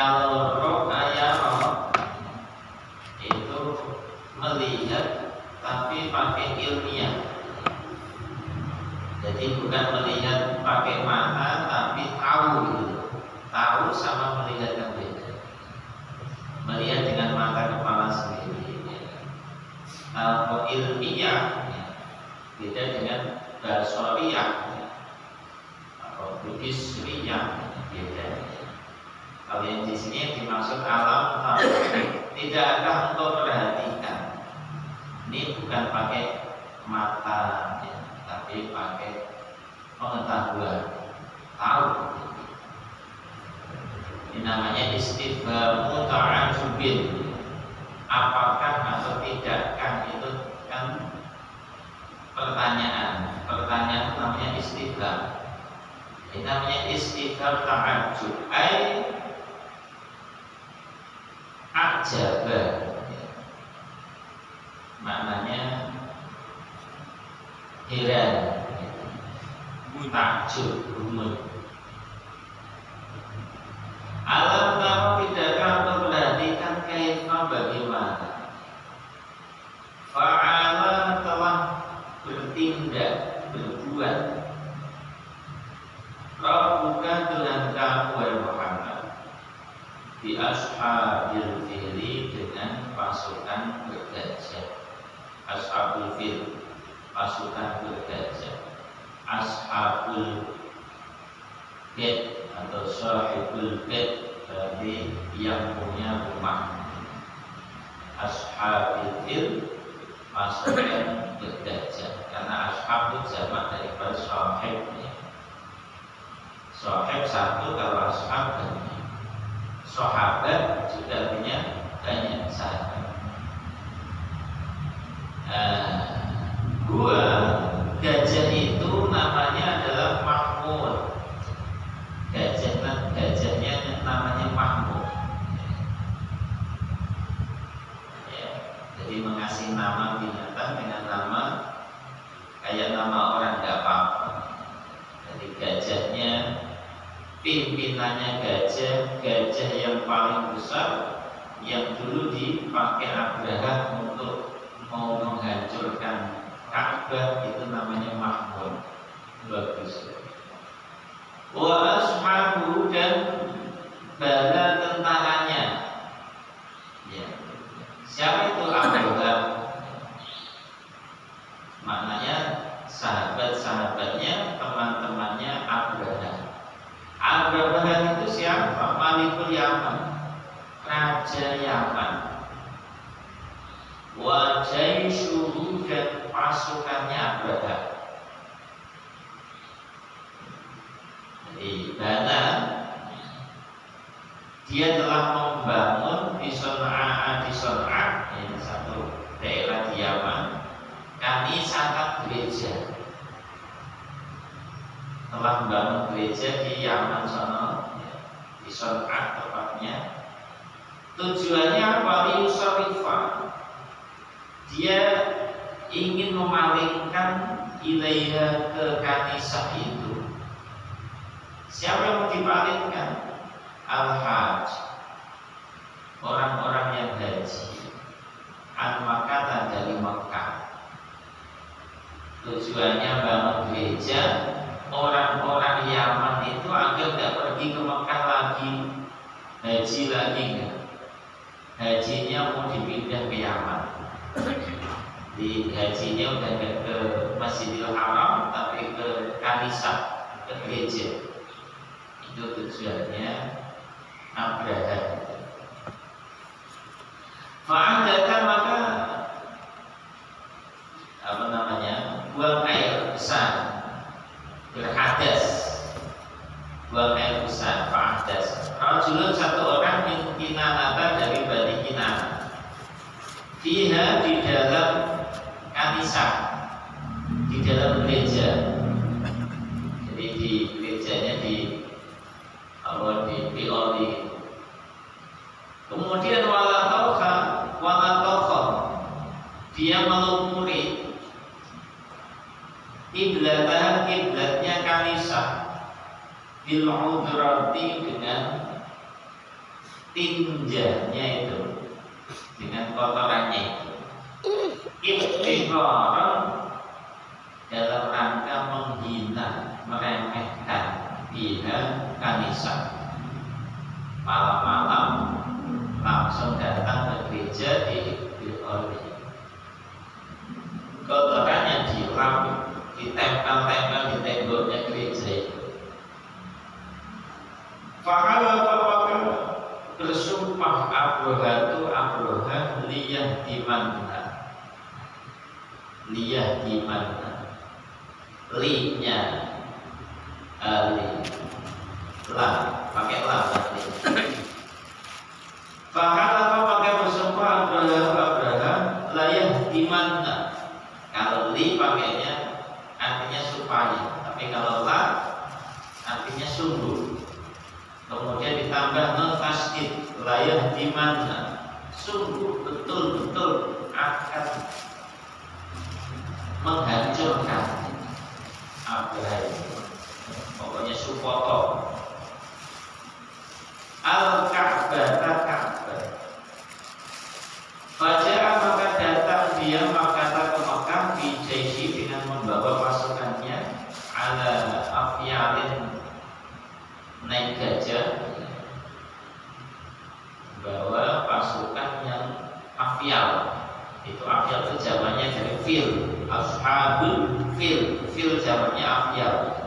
Kalau ro'aya itu melihat tapi pakai ilmiah. Jadi bukan melihat pakai mata tapi tahu gitu. Tahu sama melihat yang beda. Melihat dengan mata kepala sendiri. Kalau ilmiah beda dengan basariyah atau bisriyah beda. Kalau yang di sini dimaksud alam taufik, tidakkah untuk perhatikan? Ini bukan pakai mata, ya, tapi pakai pengetahuan, tahu. Ini namanya istifhamu ta'ajubin. Apakah atau tidakkah itu kan pertanyaan. Pertanyaan itu namanya istifham. Ini namanya istifham ta'ajub. Ajaba, maknanya heran, takjub, gumun. Alam kamu tidakkah memperhatikan kaifa bagaimana fa'ala telah bertindak, berbuat Rabbuka Tuhan kamu wahai Muhammad di ashabil fili dengan pasukan bergajah. Ashabul fil, pasukan bergajah. Ashabul bait atau sahibul bait berarti yang punya rumah. Ashabil fil, pasukan bergajah. Karena ashab itu jamak daripada sahib. Sahib satu, kalau ashab banyak. Sahabat juga punya banyak sahabat. Gua gajah itu namanya adalah Mahmud. Gajahnya namanya Mahmud. Ya, jadi mengasih nama binatang dengan nama kayak nama orang nggak apa-apa. Jadi gajahnya, pimpinannya gajah yang paling besar yang dulu dipakai Abraham untuk mau menghancurkan Ka'bah, itu namanya Mahmud. Bagus. Wa ashabu, dan bala tentaranya. Ya. Siapa itu Abraham? Maknanya sahabat-sahabatnya, teman-temannya Abraham. Abraham itu siapa? Malikul Yaman, Raja Yaman. Wa jaishuhu, dan pasukannya Abraham. Jadi Bana, dia telah membangun di Son'a, ini satu daerah di Yaman, kanisatan gereja. Telah membangun gereja di Yaman sana, di Son'a tepatnya. Tujuannya apa? Yusarifah, dia ingin memalingkan ilaiha, ke kanisah itu. Siapa yang mau dipalingkan? Al-Hajj, orang-orang yang haji, Al-Makkah, dari Mekah. Tujuannya bangun gereja, orang-orang Yaman itu agar tidak pergi ke Mekah lagi, haji lagi enggak. Hajinya mau dipindah ke Yaman. Di hajinya udah nggak ke Masjidil Haram, tapi ke kanisah, ke gereja. Itu tujuannya Abraham. Fa'adakan, maka apa namanya, buang air besar, berhadas, buang air besar, fa'adas. Rajulun, satu orang, min Kinanata, dari Bani Kinanah, fiha, di dalam kanisah, di dalam gereja. Jadi di gerejanya di Pioli. Kemudian wala tauha, dia melumuri kiblatnya kanisah, bil udrati, dengan tinjanya itu dengan kotorannya itu ikhtiqaran dalam rangka menghina, meremehkan biha kanisa. Malam-malam langsung datang ke gereja dioleh kotorannya, dilap, ditempel-tempel di temboknya gereja itu. Fahala maka bersumpah Abroha liyah di mana linya ali la pakai la berarti. Fahala maka bersumpah Abroha layah di mana. Kalau li pakainya artinya supaya, tapi kalau la artinya sungguh. Kemudian ditambah nun tasdid layah di mana, sungguh betul-betul akan menghancurkan apa itu, pokoknya supoto Ka'bah. Fajar maka datang dia maka ke Mekah bijaisi dengan membawa pasukannya ala afyalin naik gajah, bawa pasukan yang afyal. Itu afyal itu jamannya dari fil, ashabul fil jamannya afyal.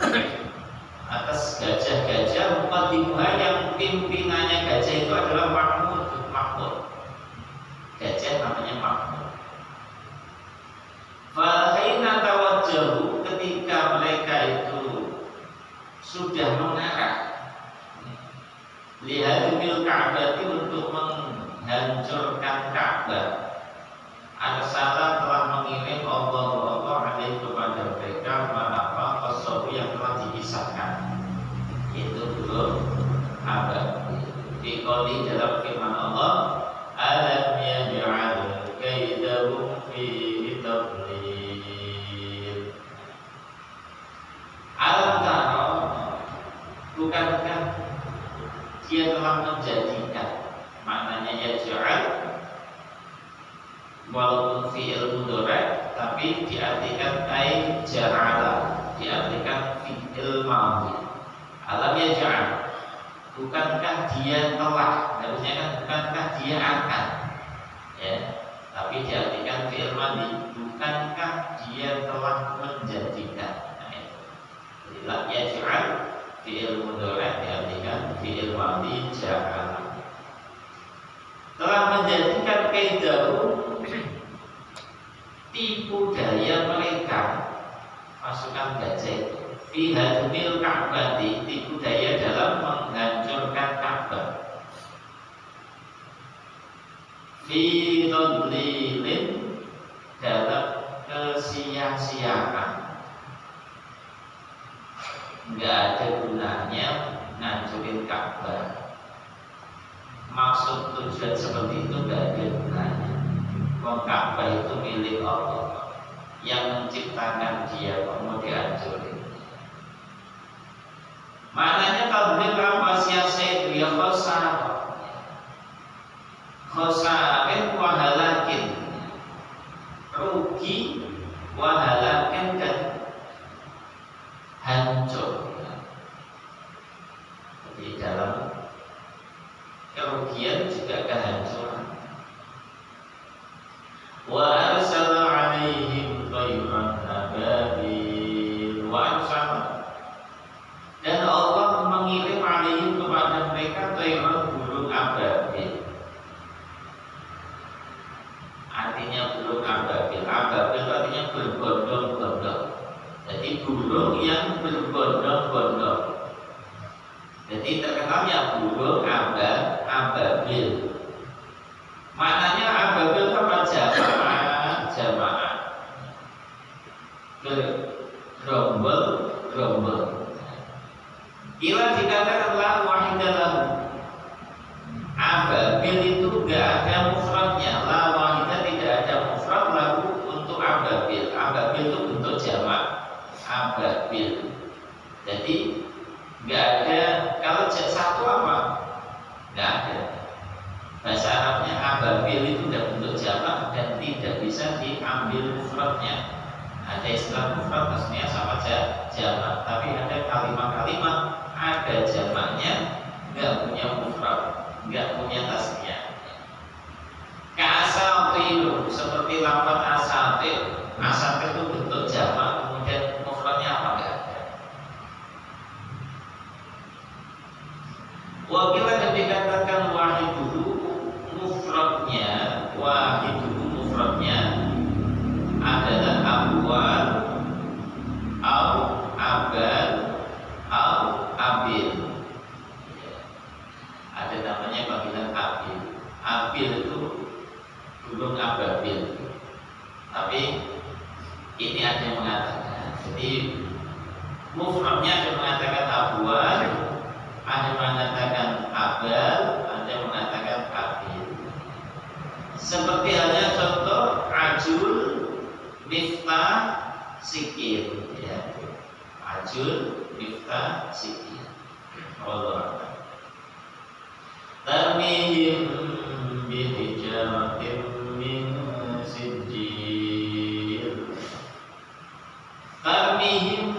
Atas gajah-gajah mukaddimuha yang pimpinannya gajah itu adalah Mahmud. Gajah namanya Mahmud. Fahaina tawajjahu, ketika mereka itu sudah mengarah lihadimil Ka'bah untuk menghancurkan Ka'bah, Arsala telah mengirim Allah alaihi kepada mereka apa qasabu yang telah dipisahkan, itu belum apa diqoli dalam firman Allah, alam yaj'al kaidahum fi tadlil. Alam taro, bukankah dia telah menjadikan, maknanya yaj'al walaupun fi'il mudhari tapi diartikan ai ja'ala, diartikan fi'il madhi. Alam yaj'al, bukankah dia telah, harusnya kan bukankah dia akan, ya, tapi diartikan fi'il madhi, bukankah dia telah menjadikan. Lam yaj'al fi'il mudhari diartikan fi'il madhi ja'ala, telah menjadikan kaidahu tipu daya mereka pasukan gajah itu fi hadmil Ka'bah, tipu daya dalam menghancurkan Ka'bah, fi dhallilin dalam kesia-siaan, nggak ada gunanya ngancurin Ka'bah. Maksud tujuan seperti itu nggak ada gunanya. Wong Ka'bah itu milik Allah, yang menciptakan dia kok mau dihancurin. Maknanya tadlil apa siasa itu ya khosarin wahalakin, rugi wahalakin dan hancur. Jadi dalam kerugian juga kehancuran. Wa arsala alaihim tayran ababil wa arsala, dan Allah mengirim alaihim kepada mereka tayran burung ababil. Artinya burung ababil, ababil artinya berbondong-bondong. Jadi burung yang berbondong-bondong. Jadi terkenalnya burung ababil. Maknanya ababil itu apa? Jamaah gerombol. Kila dikatakan la wahidalah, ababil itu tidak ada mufradnya. La wahidah, tidak ada mufrad lagu untuk ababil. Ababil itu bentuk jamak ababil. Jadi nggak ada. Kalau satu apa? Nggak ada. ababil itu tidak bentuk jamak dan tidak bisa diambil mufradnya. Ada istilah mufrad maksudnya sama aja jamak, tapi ada kalimat-kalimat ada jamaknya, nggak punya mufrad, nggak punya tasnya. Ka'asatir, seperti lafaz asatir. Asatir itu bentuk jamak, kemudian mufradnya apa enggak ada. Wabila dikatakan wahiduhu mufradnya, wahiduhu mufradnya adalah abwal au abal au abil. Ada namanya panggilan abil. Abil itu belum ababil. Tapi ini ada yang mengatakan, jadi mufradnya ada yang mengatakan abwal, ada yang mengatakan abal, ada yang mengatakan abil. Seperti halnya contoh ajul, miftah, sikir, ya. Ajul, miftah, sikir. Allah. Tarmihim bihijaratin min sijil. Tarmihim,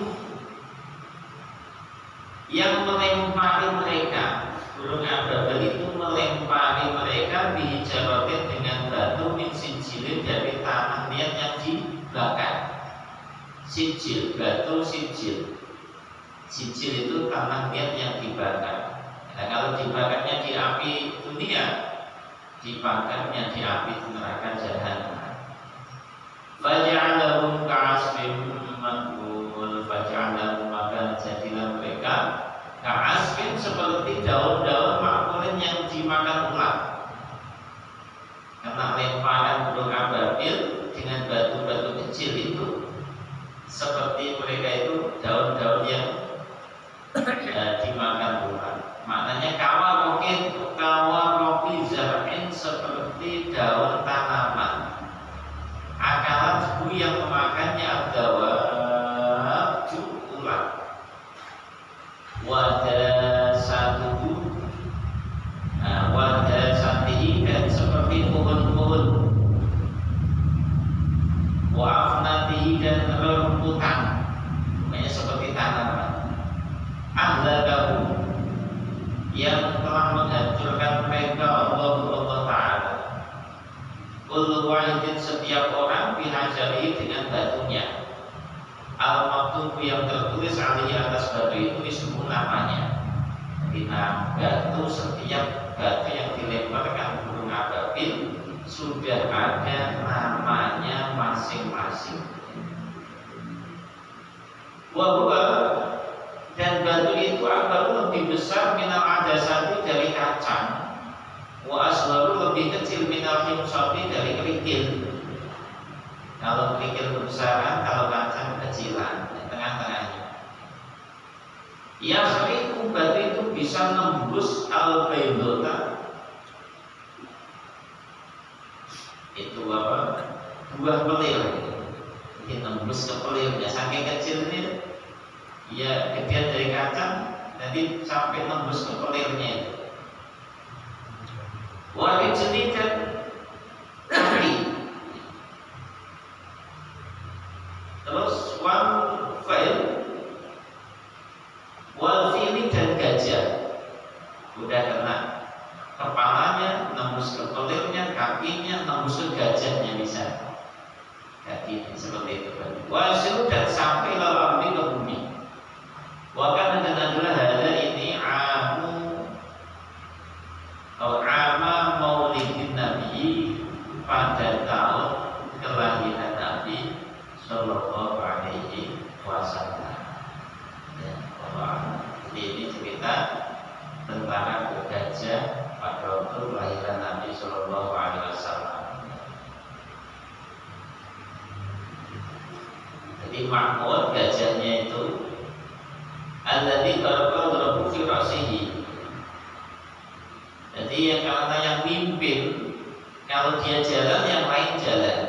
yang melempari mereka, burung ababil itu melempari mereka bihijaratin dengan batu min sijilin, dari tanah liat yang dibakar. Sijil, batu sijil. Sijil itu tanah liat yang dibakar. Nah, kalau dibakarnya di api dunia, dibakarnya di api neraka jahanam. Faja'alahum ka'asfin ma'kul, faja'alahum, maka jadilah mereka ka'asfin, seperti daun-daun ma'kulin yang dimakan ular. Karena lemparan burung ababil dengan batu-batu kecil itu, seperti mereka itu daun-daun yang dimakan ular. Maknanya kawaroki zar'in, seperti daun tanaman. Akalat bu, yang memakannya adalah ular. Wadasatuhu, wadasatihi, dan seperti pohon-pohon. Wa'afnatihi, dan rerumputan, makanya seperti tanaman. Ahlakahu, yang telah menghancurkan mereka Allah Ta'ala. Kullu wahidin, setiap orang, bihajari, dengan batunya. Al-maktubu, yang tertulis alaihi, atas batu itu, ismu, namanya. Jadi batu, setiap batu yang dilemparkan burung ababil sudah ada namanya masing-masing. Wahua, dan batu itu akbar, lebih besar minal adasati, dari kacang. Wa asbaru, lebih kecil minal himsati, dari kerikil. Kalau kerikil kebesaran, kalau kacang kecilan, tengah-tengahnya. Yasriku, batu itu bisa nembus al-baydota, itu apa? Buah pelir. Jadi nembus ke pelirnya, saking kecil ini. Ya, kemudian dari kacang nanti sampai nembus ke pelirnya itu. Warijli, dan kaki. Terus wal fili, dan gajah. Udah kena kepalanya, nembus ke pelirnya, kakinya, nembus ke gajahnya bisa. Kaki seperti itu. Wasil, dan sampai lalu ke bumi. Wakan, dan adalah hal ini ama maulidin Nabi, pada tahun kelahiran Nabi Sallallahu Alaihi Wasallam. Ya, ini cerita tentang gajah pada waktu kelahiran Nabi Sallallahu Alaihi Wasallam. Jadi makmur gajahnya itu alladzi qaraqahu fi ra'sihi. Jadi yang mimpin, kalau dia jalan yang lain jalan.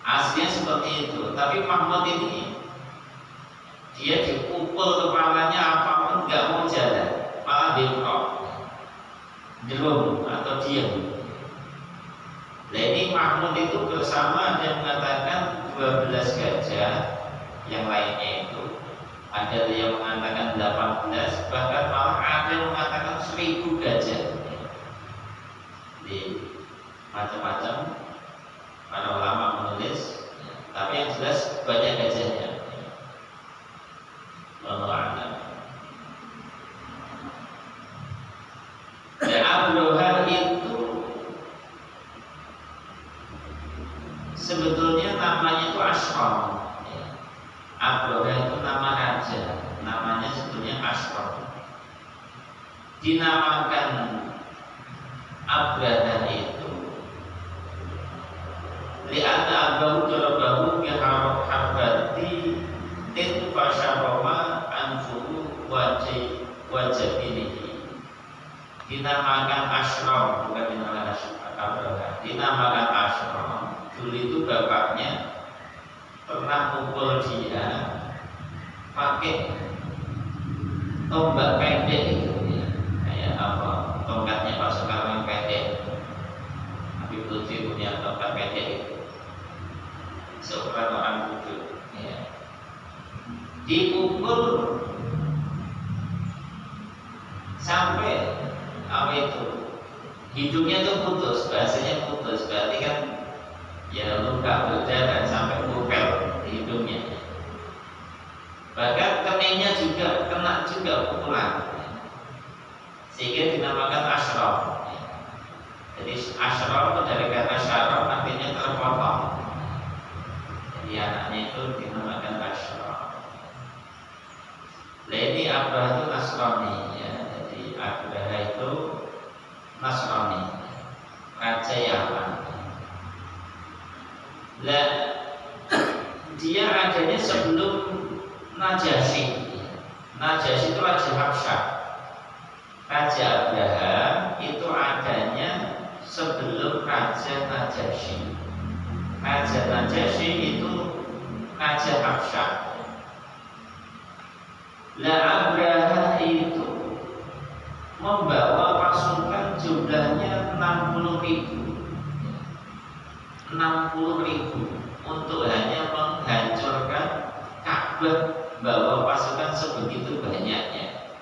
Aslinya seperti itu. Tapi Mahmud ini dia dipukul kepalanya apapun nggak mau jalan, malah bengkok, jelum atau diam. Mahmud itu bersama, ada yang mengatakan 12 gajah, yang lainnya itu ada yang mengatakan 18, bahkan malah ada yang mengatakan 1000 gajah. Jadi macam-macam para ulama menulis, tapi yang jelas banyak gajahnya. Wallahu a'lam. Dan Abroha itu sebetulnya namanya itu Ashram. Abroha itu nama raja, namanya sebetulnya Ashram. Dinamakan Abraha itu li'anna abahu jarabahu biharok harbati tin fasyaroma anfuhu wajah ini. Dinamakan Ashram, bukan dinamakan Abraha, dinamakan Ashram. Dulu itu bapaknya pernah mukul dia pakai tombak pendek itu ya. Kayak apa, tongkatnya pasukan yang pendek. Habib Lutfi punya tongkat pendek itu, seorang orang kudus ya. Dipukul sampai apa itu, hidungnya tuh putus, bahasanya putus, berarti kan ya luka berdarah sampai pupel di hidungnya. Bahkan keningnya juga kena juga pukulan, sehingga dinamakan Ashram. Jadi Ashram itu dari kata syaraf, artinya terpotong. Jadi anaknya itu dinamakan Ashram. Nah ini Abraha itu Nasrani ya. Jadi Abraha itu Nasrani, raja Yaman. Nah, dia adanya sebelum Najasyi. Najasyi itu raja Habsyah. Raja Abraha itu adanya sebelum raja Najasyi. Raja Najasyi itu raja Habsyah. Lah Abraha itu membawa pasukan jumlahnya 60.000 untuk hanya menghancurkan Ka'bah, bawa pasukan sebegitu banyaknya.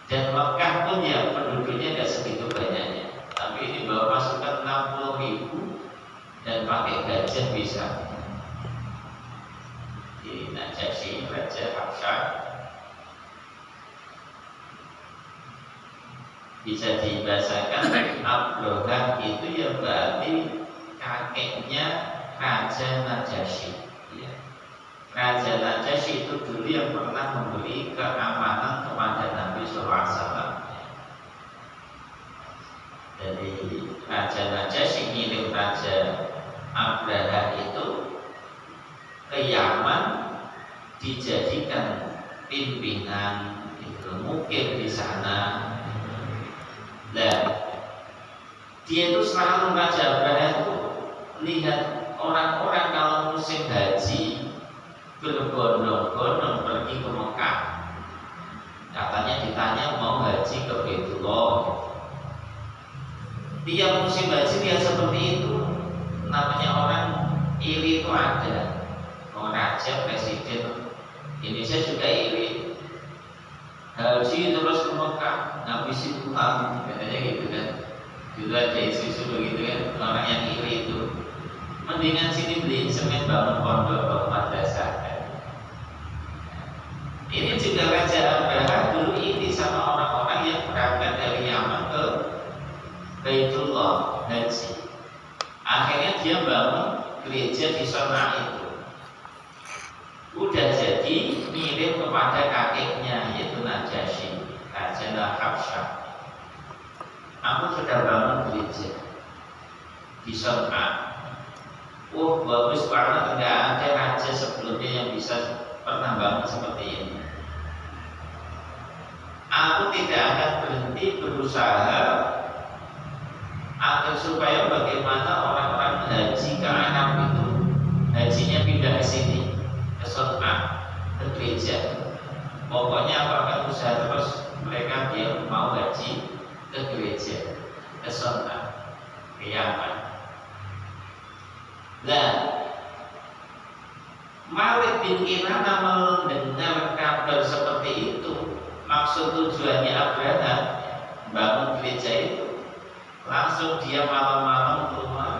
Dan Mekah pun ya penduduknya tidak segitu banyaknya, tapi ini bawa pasukan 60.000 dan pakai gajah bisa. Di Najasyi raja Habsyah bisa dibahasakan Abroha itu ya berarti kakeknya Raja Najasyi ya. Raja Najasyi itu dulu yang pernah memberi keamanan kepada Nabi SAW. Jadi Raja Najasyi ngirim Raja Abraha itu ke Yaman, dijadikan pimpinan itu, mukir di sana. Dan dia itu selalu, Raja Abraha itu lihat orang-orang kalau musim haji berbondong-bondong pergi ke Mekah. Katanya ditanya mau haji ke Baitullah. Tiap musim haji dia seperti itu. Namanya orang iri itu ada. Mau raja, presiden Indonesia juga iri. Haji terus ke Mekah, ngabisin uang, katanya gitu kan. Dulu ada isu-isu begitu kan, orang yang iri itu mendingan sini beli semen, bangun pondok, bangun madrasah kan. Ini juga Raja Abraha dulu iri sama orang-orang yang berangkat dari Yaman ke Baitullah haji. Akhirnya dia bangun gereja di Sona itu. Udah jadi ngirim kepada kakeknya yaitu Najasyi, Raja Habsyah. Aku sudah bangun gereja di Sona. Oh bagus banget, tidak ada raja sebelumnya yang bisa pernah bangun seperti ini. Aku tidak akan berhenti berusaha agar supaya bagaimana orang-orang haji ke Arab itu hajinya pindah ke sini, ke Sona, ke gereja. Pokoknya aku akan usaha terus mereka dia mau haji ke gereja, ke Sona, ke Yaman. Nah, Malik bin Kinanah mendengar kabar seperti itu, maksud tujuannya Abraham bangun gereja itu, langsung dia malam-malam keluar,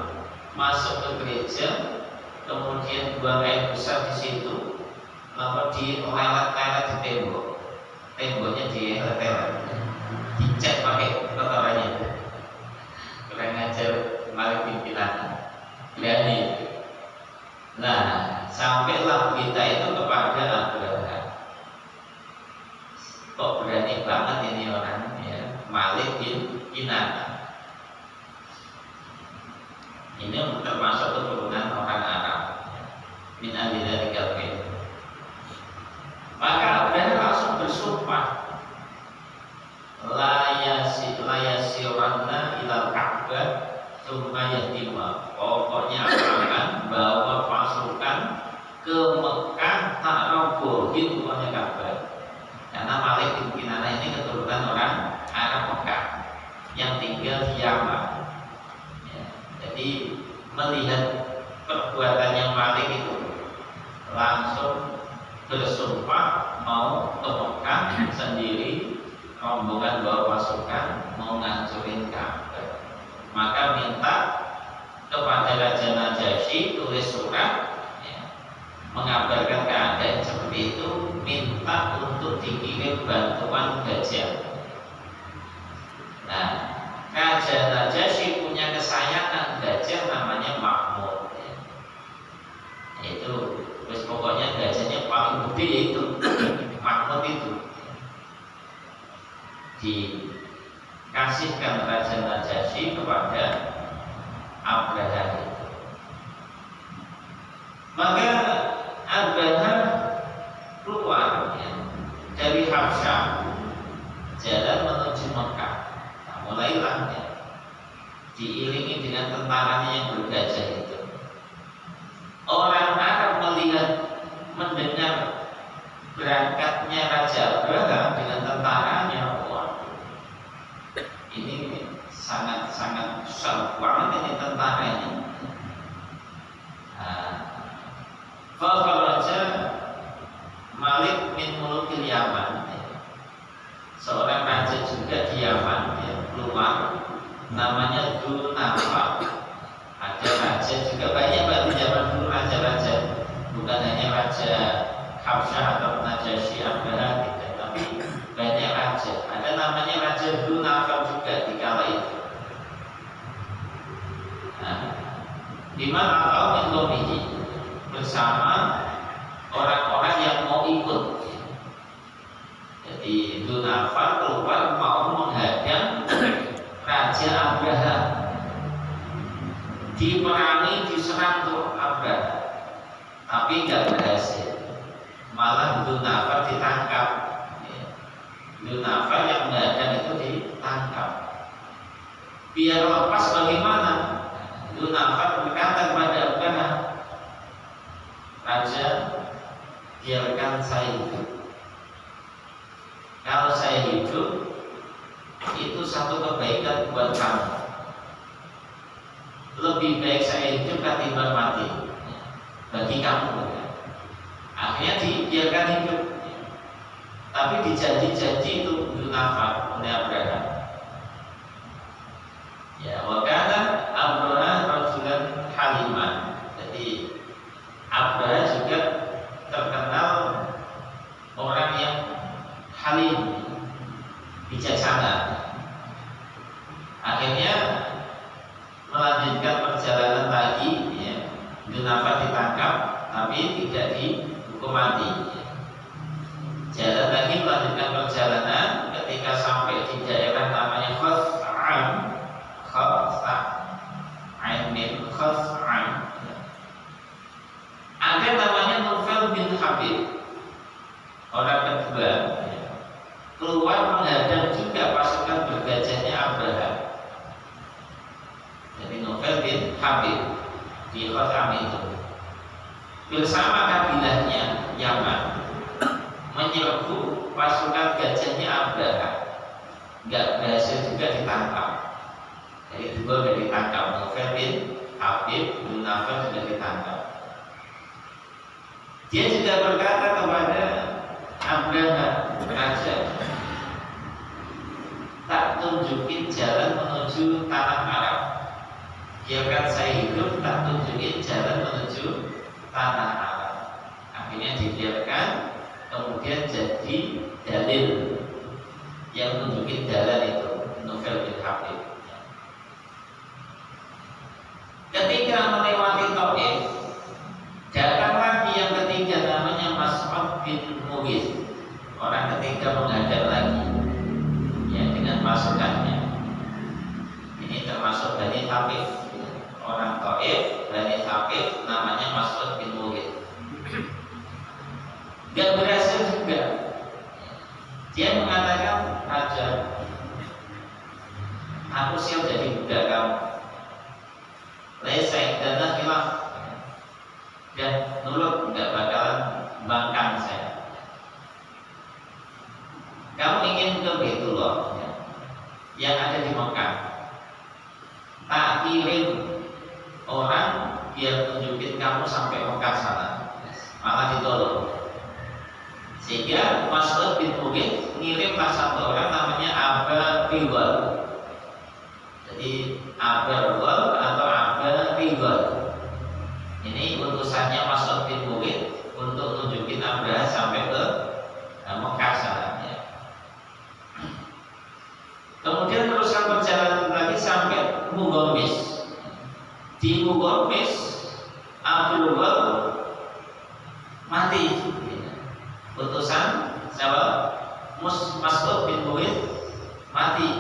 masuk ke gereja, kemudian buang air besar di situ, lalu dilelet-lelet di tembok, temboknya dilelet-lelet, dicat pakai kotorannya. Kurang ajar Malik bin Kinanah, berani. Nah, sampailah berita itu kepada Abraham. Kok berani banget ini orang ya, Malik bin Kinanah. Ini termasuk keturunan orang Arab, min ahli dzalik. Maka Abraham langsung bersumpah, la yasiranna ilal Ka'bah tsumma yatima. Pokoknya akan bawa pasukan ke Mekah, tak robohin pokoknya Ka'bah. Karena Malik bin Kinanah ini keturunan orang Arab Mekah yang tinggal di Yaman. Ya, jadi melihat perbuatannya Malik itu, langsung bersumpah mau ke Mekah sendiri, rombongan bawa pasukan mau ngancurin Ka'bah. Maka minta kepada Raja Najasyi tulis surat ya, mengabarkan keadaan seperti itu, minta untuk dikirim bantuan gajah. Nah, Raja Najasyi punya kesayangan gajah namanya Mahmud ya. Itu terus pokoknya gajahnya paling gede itu Mahmud itu. Dikasihkan Raja Najasyi kepada Abraham itu. Maka Abraham keluar ya, dari Habsyah jalan menuju Mekah. Nah, mulailah ya, diiringi dengan tentaranya yang bergajah itu. Orang Arab mendengar berangkatnya Raja Abraham dengan tentaranya, wah, ini sangat-sangat besar banget ini tentara ini. Raja Malik bin Mulukil Yaman, seorang raja juga di Yaman, keluar, namanya Dzulnafal. Ada raja juga banyak di zaman dulu raja-raja, bukan hanya raja Habsyah atau Najasyi Abraham, tapi banyak raja. Ada namanya Raja Dzulnafal juga di kala itu. Nah, di mana atau ini bersama orang-orang yang mau ikut. Jadi Dzulnafal keluar mau menghadang Raja Abraham. Diperangi, diserang tuh Abraham, tapi nggak berhasil. Malah Dzulnafal ditangkap. Dzulnafal yang menghadang itu ditangkap. Biar lepas bagaimana? Dzulnafal berkata kepada Abraham, Raja, biarkan saya hidup. Kalau saya hidup, itu satu kebaikan buat kamu. Lebih baik saya hidup ketimbang mati bagi kamu. Akhirnya dibiarkan hidup, tapi dijanji-janji itu Dzulnafal oleh Abraham. Ya, wakana Abraham rajulan haliman. Jadi Abraham juga terkenal orang yang halim, bijaksana. Akhirnya melanjutkan perjalanan lagi ya. Dzulnafal ditangkap tapi tidak dihukum mati ya. Jalan lagi melanjutkan perjalanan, ketika sampai di daerah namanya Khuz'am, ada namanya Nufail bin Habib, orang kedua ya, keluar menghadang juga pasukan bergajahnya Abraham. Jadi Nufail bin Habib di Khuz'am itu bersama kabilahnya Yaman menyerbu pasukan gajahnya Abraham. Nggak berhasil juga ditangkap. Jadi dua udah ditangkap, Nufail bin Habib bin Nafal sudah ditangkap. Dia juga berkata kepada Abraha raja, tak tunjukin jalan menuju tanah Arab. Biarkan saya hidup, tak tunjukin jalan menuju tanah Arab. Akhirnya dibiarkan, kemudian jadi dalil yang tunjukin jalan itu Nufel bin Habib. Ketika melewati Taif, datang lagi yang ketiga namanya Mas'ud bin Mughith. Orang ketiga menghadap lagi, ya, dengan pasukannya. Ini termasuk Bani Thaqif, orang Taif, Bani Thaqif, namanya Mas'ud bin Mughith. Gak berhasil juga. Dia mengatakan, raja, aku siap jadi budak kamu. Laisa indana khilaf, dan nurut nggak bakalan bangkang saya. Kamu ingin ke Baitullah, ya, yang ada di Mekah, tak kirim orang biar tunjukin kamu sampai Mekah sana, malah ditolong. Sehingga Mas'ud bin Mughith ngirimlah satu orang namanya Aba Ridwan. Jadi Aba Ridwan atau Aba Ridwan ini utusannya Mas'ud bin Mughith untuk tunjukin Abraha sampai ke Mekah sana, ya. Kemudian teruskan perjalanan lagi sampai Mughamis. Di Mughamis Abdul Ghal mati. Utusan siapa? Mas'ud bin Mughith mati.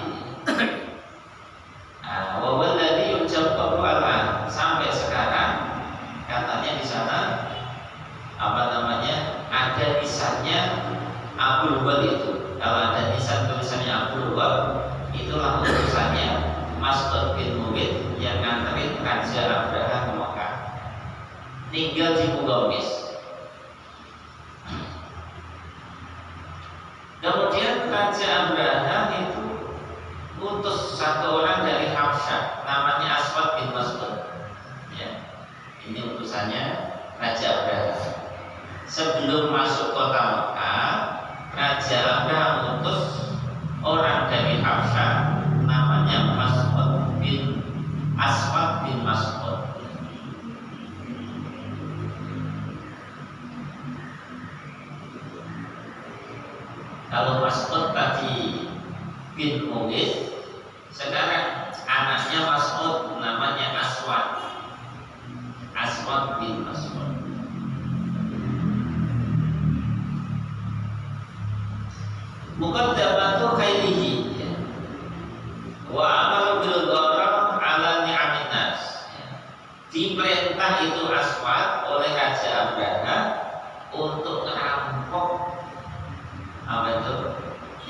Wawalladzi yujabbaru al-an, sampai sekarang katanya di sana apa namanya ada nisannya Abdul Ghal itu. Kalau ada nisan tulisannya Abdul Ghal, itulah utusannya Mas'ud bin Mughith yang nganterin Raja Abraha ke Mekah. Tinggal di Mughamis. Kemudian Raja Abraha itu utus satu orang dari Habsyah namanya Aswad bin Mas'ud, ya. Ini utusannya Raja Abraha. Sebelum masuk kota Mekah, Raja Abraha utus orang dari Habsyah namanya Aswad bin Mas'ud. Kalau Mas'ud tadi bin Mughith, sekarang anaknya Mas'ud namanya Aswad bin Mas'ud. Muqaddamatu khairihi, wa amalu bil gharar ala ni'amin nas. Diperintah itu Aswad oleh Raja Abraha untuk merampok apa itu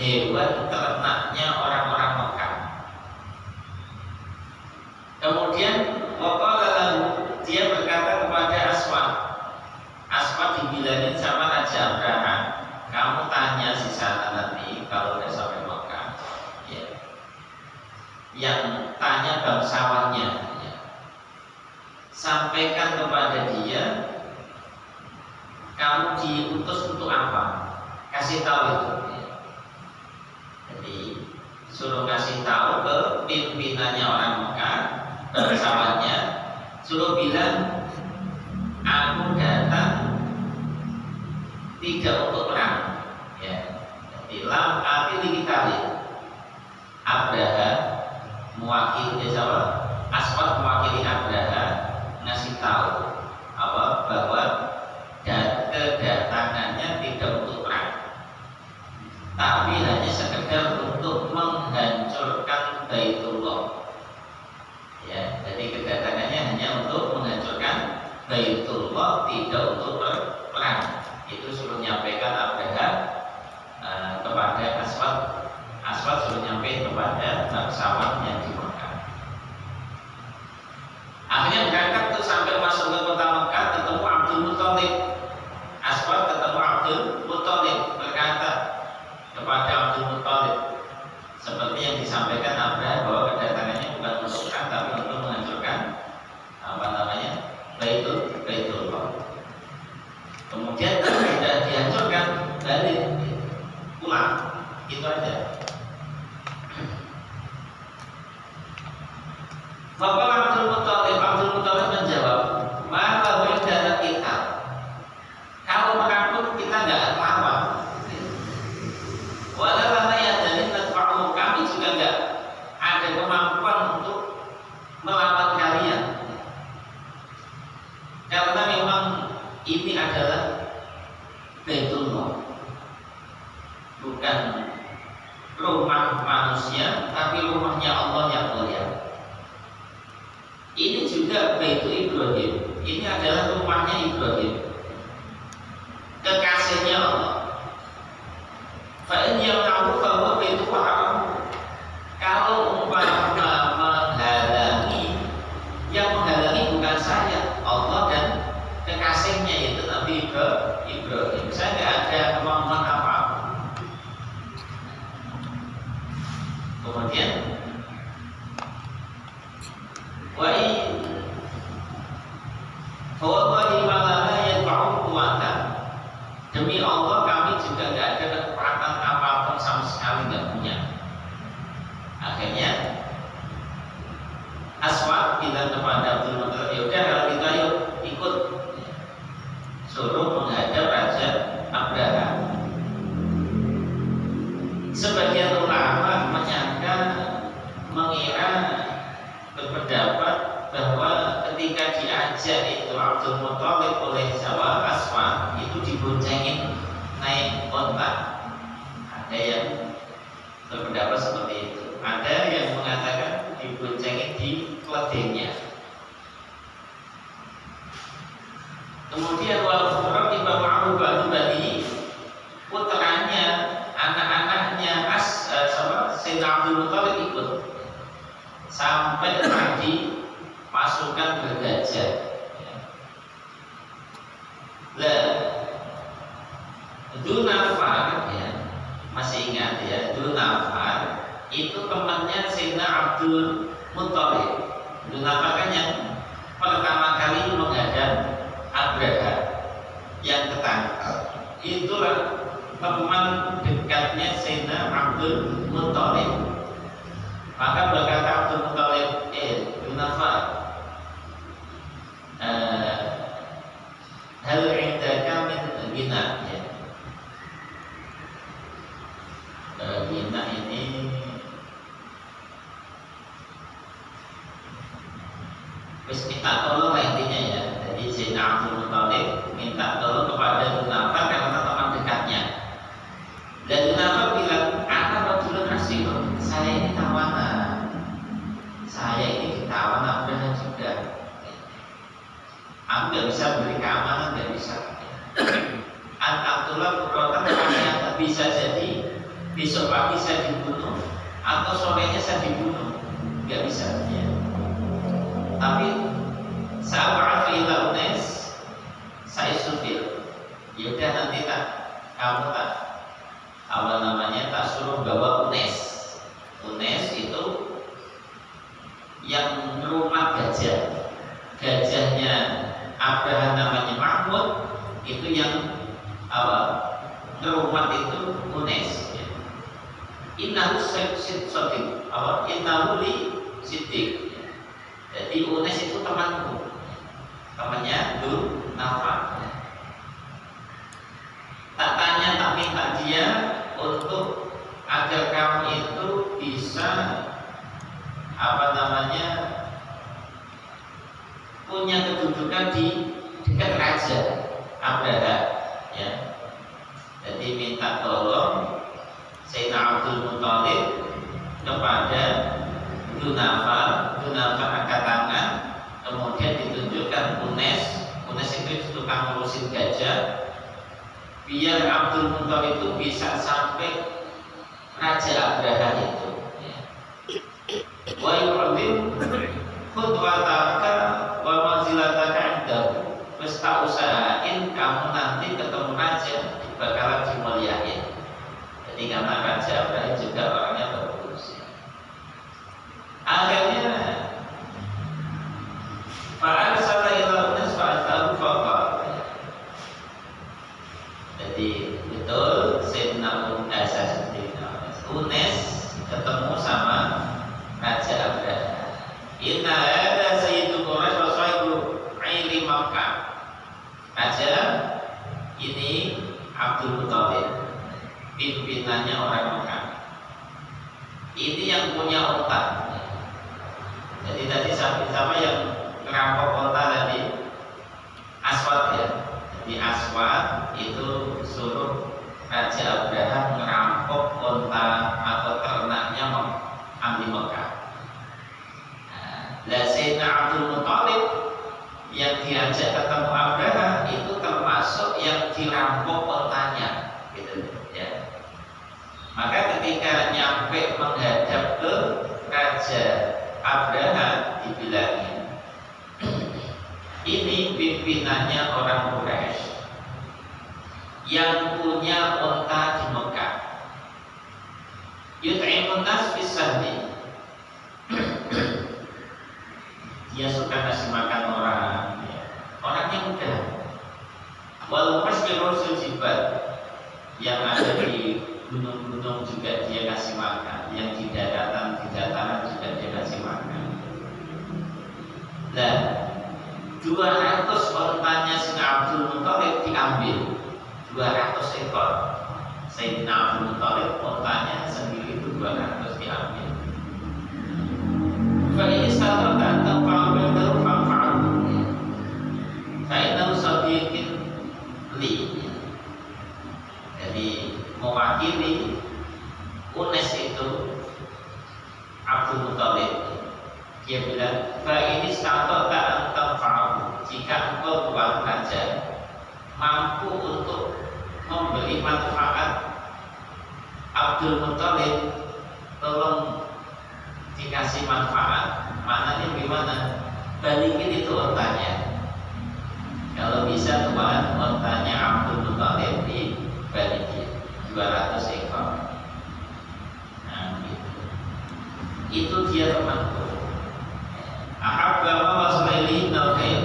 hewan ternaknya orang-orang Mekah. Kemudian dia berkata kepada Aswad dibilangin sama Raja Abraha, kamu tanya si sana nanti kalau udah sampai Mekah, ya, yang tanya bangsawannya, ya, sampaikan kepada dia kamu diutus untuk apa. Kasih tahu itu, ya. Jadi suruh kasih tahu ke pimpinannya orang Mekah, bangsawannya, suruh bilang aku datang tidak untuk perang, ya. Jadi lam arti dikali Abraha mewakili siapa? Aswad mewakili Abraha ngasih tahu apa bahwa kedatangannya tidak untuk perang, tapi hanya sekedar untuk menghancurkan Baitullah, ya. Jadi kedatangannya hanya untuk menghancurkan Baitullah, tidak untuk perang. Itu suruh nyampaikan Abraha kepada Aswad suruh nyampaikan kepada bangsawan yang di Mekah. Akhirnya berangkat tuh sampai masuk ke kota Mekah, ketemu Abdul Muthalib. Aswad ketemu Abdul Muthalib, berkata kepada Abdul Muthalib seperti yang disampaikan Abraha bahwa kedatangannya bukan untuk perang tapi untuk menghancurkan Bapak Abdul Muthalib menjawab, "Maka wajah kita. Kalau menakut kita nggak akan lawan. Walau ya dari network kami juga nggak ada kemampuan untuk melawan kalian. Karena memang ini adalah Baitullah, bukan rumah manusia, tapi rumahnya Allah yang mulia. Ini juga Baitul Ibrahim. Ini adalah rumahnya Ibrahim, kekasihnya Allah. Fa'in yang tahu bahwa Baitul Haram, kalau umpama menghalangi, yang menghalangi bukan saya, Allah dan kekasihnya itu Nabi Ibrahim. Saya nggak ada kemampuan apa-apa. Kemudian demi Allah kami juga nggak ada kekuatan apapun, sama sekali nggak punya. Akhirnya Aswad bilang kepada Abdul Muthalib, ya udah kalau gitu ayo ikut, suruh menghadap Raja Abraha. Sebagian ulama mengira berpendapat bahwa ketika diajak itu Abdul Muthalib oleh Jawa Aswad itu diboncengin naik onta. Ada yang berpendapat seperti itu. Ada yang mengatakan diboncengin di keledainya. Kemudian walaupun tiba ma'ruf bani putranya, anak-anaknya Sayyidina Abdul Muthalib ikut sampai tadi pasukan bergajah. Lah, Dzunafar ya, masih ingat ya, Dzunafar itu temannya Sayyidina Abdul Muthalib. Dzunafar kan yang pertama kali menghadap Abraha yang ketangkap. Itulah teman dekatnya Sayyidina Abdul Muthalib. Maka berkata Abdul Muthalib, Dzunafar, hal indaka min ghina ya. Ghina ini wis minta tolong intinya ya. Jadi Sayyidina Abdul Muthalib minta tolong kepada Dzunafar karena teman dekatnya. Dan Dzunafar bilang, "Ana rajulun asir, saya ini tawanan. Saya ini ditawan Abraha juga. Aku nggak bisa beri keamanan, nggak bisa. Abdullah Qurratan kalian bisa jadi besok pagi saya dibunuh atau sorenya saya dibunuh, nggak bisa ya. Tapi saat ila unes saya sufil, yaudah nanti kamu tak suruh bawa unes. Unes itu yang rumah gajah. Gajahnya Abraha namanya Mahmud, itu yang rumah itu Unes. Innahu siddiq, innahu li siddiq. Jadi Unes itu temanku, temannya Dzunafar. Tak tanya, tak minta dia untuk agar kamu itu bisa punya kedudukan di dekat raja Abraha ya. Jadi minta tolong Sayyidina Abdul Muthalib kepada Dzunafar. Dzunafar angkat tangan, kemudian ditunjukkan Unes itu tukang ngurusin gajah, biar Abdul Muthalib itu bisa sampai raja Abraha itu ya. Wa yu'lim khutwataka wa manzilataka indahu. Terus tak usahain kamu nanti ketemu raja bakalan dimuliain. Jadi karena raja Abraha juga orangnya bagus. Akhirnya Fa'al salah ila Unes fa'atahu faqal. Jadi betul Sayyidina Unes pimpinannya orang Mekah. Ini yang punya unta. Jadi tadi siapa yang ngerampok unta tadi? Aswad ya. Jadi Aswad itu suruh Raja Abraham ngerampok unta atau ternaknya ahli Mekah. Nah, Sayyidina Abdul Muthalib yang diajak ketemu Abraham itu termasuk yang dirampok untanya, gitu ya. Maka ketika nyampe menghadap ke Raja Abraham dibilangin, ini pimpinannya orang Quraisy yang punya unta di Mekah. Yut'imun nas fisahdi. Dia suka kasih makan orang, orangnya mudah. Wal mushkilul jibal, yang ada di gunung-gunung juga dia kasih makan, yang di dataran juga dia kasih makan. Dan 200 ontanya Sayyidina Abdul Muthalib diambil, 200 ekor. Sayyidina Abdul Muthalib ontanya sendiri itu 200 diambil. Fa in istata'ta tanfa'u bil fanfa'u. Fa innahu sadiqun li. Jadi mewakili Unes itu Abdul Muthalib, dia bilang, fa ini istata'ta tanfa'u, jika engkau tuan raja mampu untuk memberi manfaat Abdul Muthalib, tolong dikasih manfaat. Maknanya gimana? Balikin itu ontanya. Kalau bisa tuan, ontanya Abdul Muthalib dibalikin 200 ekor. Nah, gitu. Itu dia temanku. Ahabba ma wasala ilaihi minal khair.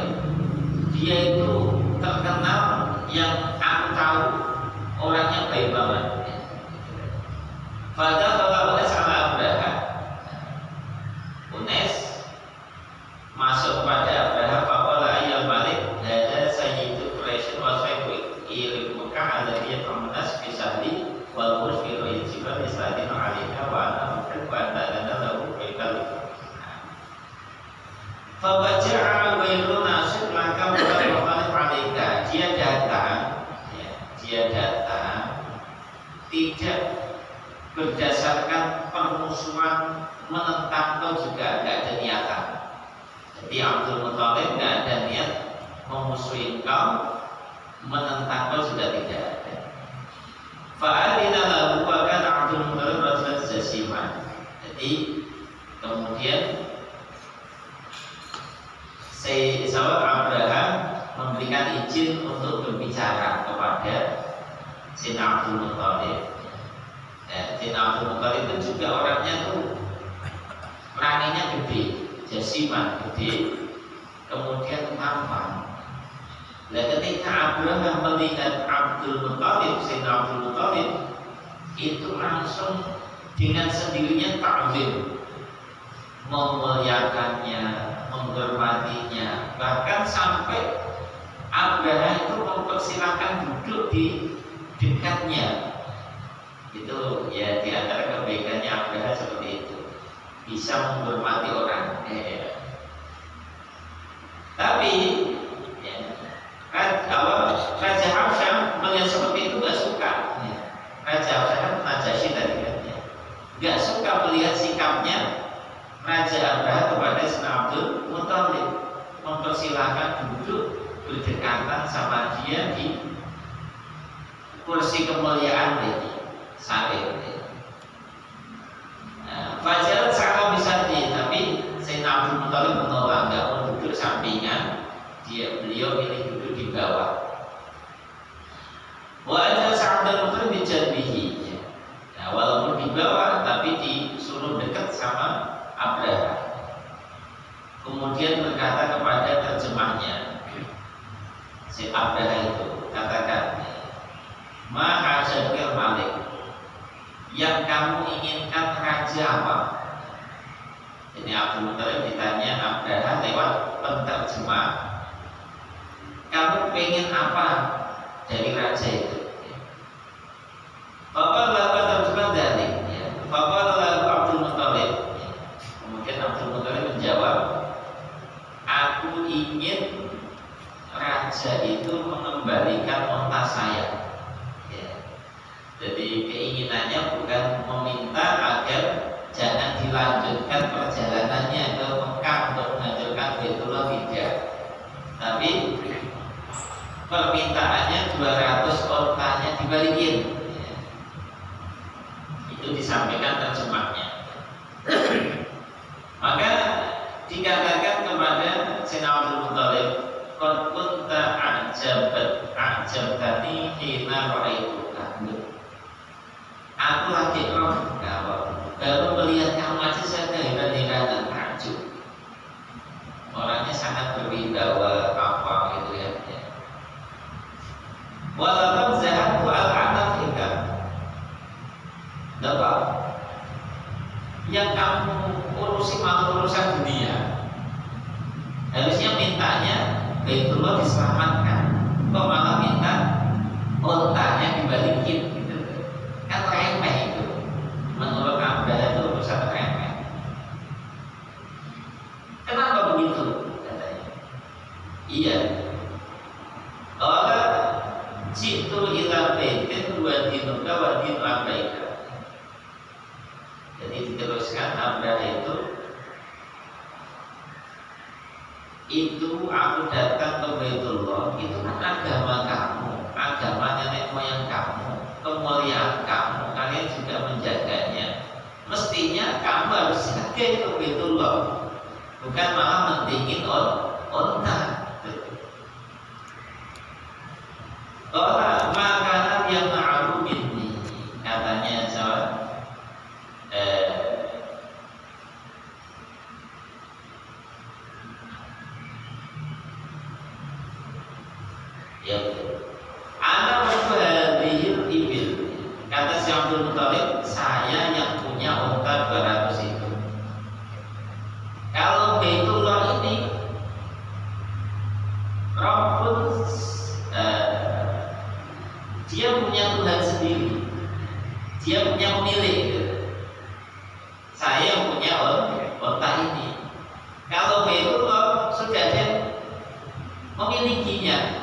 Dia itu terkenal, yang aku tahu orangnya baik banget. Pada kalau Unes sama Abraham, Unes masuk kepada Abraham, faqala ayyul malik hadza sayyidu Quraisy wa sayyidu ilil Mekah alladhi yatamanas fi sahli wal mushfiru yajibal isladin 'alaiha wa ana uhibbu an ta'lana lahu baikal. Fawaja'a ghairu nasib maka berkhalif 'alaika. Dia datang tidak berdasarkan permusuhan menentang kau, juga tidak ada niatan. Jadi Abdul Muthalib tidak ada niat memusuhi kau, menentang kau juga tidak ada. Fa'alina lahu wa kana Abdul Muthalib rajulan jasiman. Jadi kemudian Sayyidina Abraham memberikan izin untuk berbicara kepada Sayyidina Abdul Muthalib. Sayyidina Abdul Muthalib itu juga orangnya tuh peranginya gede, jasiman gede, kemudian tampan. Dan ketika Abraham melihat Abdul Muthalib, Sayyidina Abdul Muthalib itu langsung dengan sendirinya ta'zim, memuliakannya, menghormatinya, bahkan sampai Abraham itu mempersilahkan duduk di dekatnya. Itu ya di antara kebaikannya Abraham seperti itu, bisa menghormati orang. Tapi Raja Habsyah melihat seperti itu nggak suka. Raja Habsyah Najasyi tadi kan, nggak suka melihat sikapnya Raja Abraham kepada Sayyidina Abdul Muthalib, mempersilahkan duduk berdekatan sama dia di kursi kemuliaan ini, saling. Fajar sangat bisa tapi Sayyidina Abdul Muthalib menolak, nggak mau duduk sampingan, beliau ini duduk di bawah. Wa ada Abdul Muthalib dijadihi. Nah, walaupun di bawah tapi disuruh dekat sama Abraham. Kemudian berkata kepada terjemahnya, si Abraham itu katakan, "Ma hajabul malik, yang kamu inginkan raja apa?" Ini Abdul Muthalib ditanya Abraham lewat penterjemah, "Kamu pengen apa dari raja itu?" Bapak ingin raja itu mengembalikan onta saya. Ya. Jadi keinginannya bukan meminta agar jangan dilanjutkan perjalanannya ke Mekah untuk menghancurkan Baitullah, tidak. Tapi permintaannya 200 ontanya dibalikin. Ya. Itu disampaikan terjemahnya. Maka dikatakan kepada Sayyidina Abdul Muthalib, qad kunta a'jabtani hina ra'aituka. Aku lagi baru melihat kamu aja saya keheran-heran dan takjub. Orangnya sangat berwibawa apa gitu ya. Walaupun zahabtu al-'atafika. Dapat yang kamu urusi malah urusan dunia. Harusnya mintanya Baitullah diselamatkan, kok malah minta ontanya dibalikin gitu. Kan remeh itu. Menurut Abraha itu urusan remeh. Kenapa begitu? Katanya. Iya. Qala jitu ila baitin wa dinuka wa dinu abaika. Jadi diteruskan Abraha itu aku datang ke Baitullah, itu kan agama kamu, agama nenek moyang kamu, kemuliaan kamu, kalian juga menjaganya. Mestinya kamu harus jaga itu Baitullah, bukan malah mentingin onta. Orang makanan yang ma'ruf ini, katanya jawab, ya betul. Ana hadhil ibil. Kata si Abdul Muthalib, saya yang punya unta 200 itu. Kalau Baitullah ini Rabbun, dia punya Tuhan sendiri. Dia punya pemilik. Saya yang punya unta ini. Kalau Baitullah sudah ada memilikinya.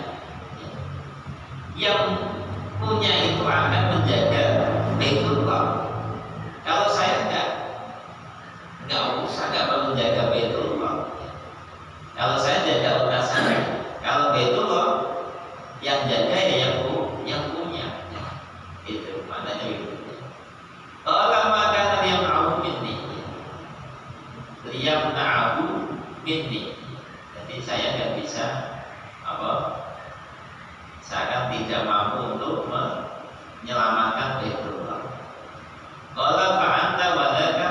Yang punya itu akan menjaga Baitullah. Kalau saya enggak usah, enggak perlu menjaga Baitullah. Kalau saya jaga unta saya, kalau Baitullah yang jaga ya yang punya. Itu maknanya itu. Orang makan yang aku minni, yang aku minni. Jadi saya nggak bisa saya akan tidak mampu untuk menyelamatkan Baitullah. Qala fa'anta walaka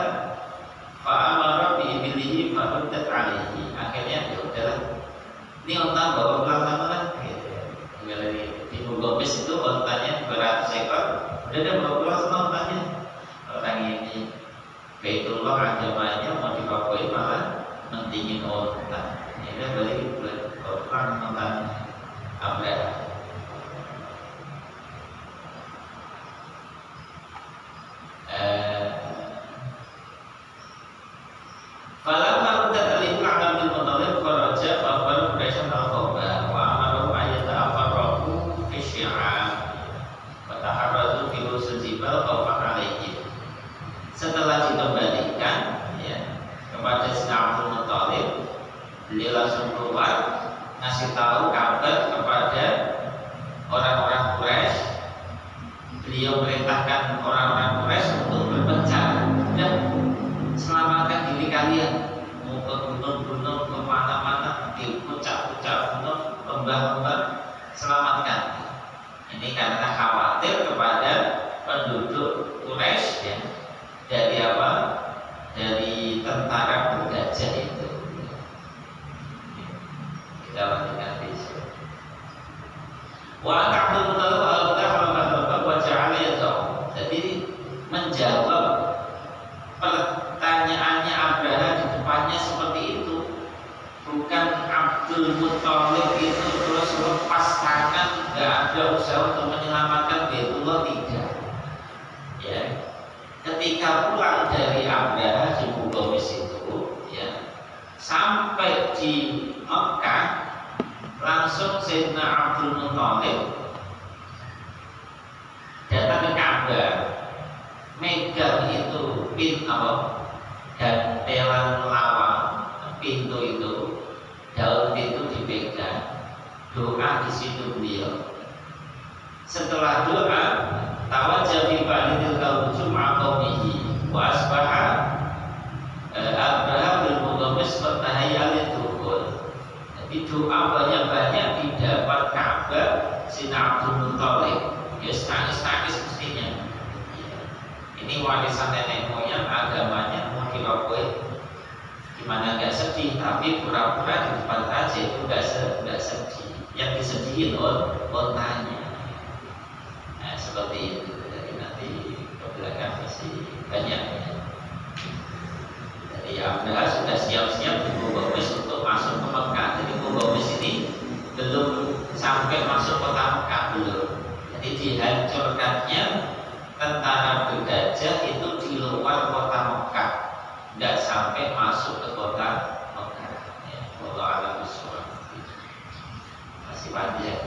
fa'amara bi'ibilihi fa'uddat alaihi. Akhirnya ya udahlah, ini onta bawa pulang sama lah gitu. Di Gomis itu ontanya 200 ekor, udah bawa pulang sama ontanya. Orang ini Baitullah agamanya mau dipakoi malah mentingin onta. Ya udah balik pulang ontanya. Abraha. Falamma udat al-ibn Abdul Muthalib kharaja fa akhbara Quraisy al-khawba wa amaru ayata'afarraqu fi syi'ab wa taharrazu fi rusul jibal khawfan alaihim. Setelah dikembalikan ya kepada Sayyidina Abdul Muthalib, beliau langsung keluar ngasih tahu kabar kepada orang-orang Quraisy. Beliau merintahkan orang-orang Quraisy untuk berpencar dan selamatkan diri kalian. Mau ke gunung-gunung, ke mana-mana, di puncak-puncak gunung, lembah-lembah, selamatkan. Ini karena khawatir kepada penduduk Quraisy ya, dari apa? Dari tentara bergajah itu. Kita lanjutkan besok. Wa Abdul Muthalib jadi menjawab pertanyaannya Abraha di depannya seperti itu. Bukan Abdul Muthalib itu terus lepas tangan, nggak ada usaha untuk menyelamatkan Baitullah, tidak. Ya, ketika pulang dari Abraha di Gomis itu, ya, sampai di Mekah langsung Sayyidina Abdul Muthalib datang ke Ka'bah, megang itu gantelan lawang pintu itu, daun pintu dipegang, doa di situ beliau. Setelah doa, tawajjah fi ba'dil jum'ah qaumihi wa asbaha Abraham bil Mudhamis bertahayya lidukul. Jadi doa banyak-banyak didapat Ka'bah Sayyidina Abdul Muthalib. Ya nangis-nangis mestinya. Ini warisan nenek moyang, agamanya mau dilakuin gimana nggak sedih, tapi pura-pura di depan aja itu nggak sedih. Yang disedihin ontanya. Nah seperti itu. Jadi nanti ke belakang masih banyak ya. Jadi Abraham sudah siap-siap di Mudhamis untuk masuk ke Mekah. Jadi Mudhamis ini belum sampai masuk kota Mekah belum. Jadi dihancurkannya tentara bergajah itu di luar kota Mekah, nggak sampai masuk ke kota Mekah. Ya, Allah alam bisawab. Masih panjang.